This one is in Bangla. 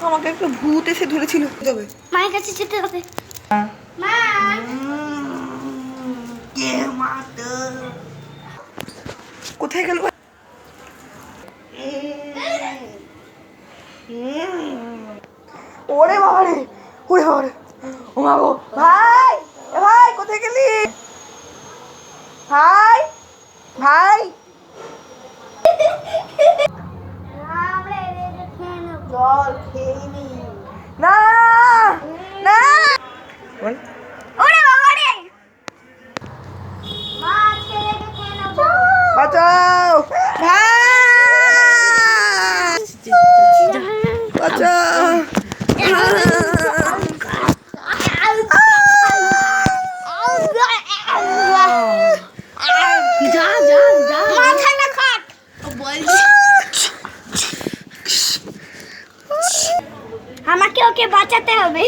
আমাকে একটা ভূত এসে ধরেছিল। মায়ের কাছে যেতে হবে। মা কোথায় গেল? ওরে বাবারে, ওরে বাবারে, ও মা গো, ভাই, এ ভাই কোথায় গেলি? ভাই, ভাই, আমরা এদিকে খেয়ে নেব। জল খেয়ে নি। না না, বল। ওরে বাবা রে, মা আজকে এদিকে খেয়ে নেব। বাঁচাও ভাই, বাঁচাও। যা যা যা, মাথাটা কাট আমাকে ওকে বাঁচাতে হবে।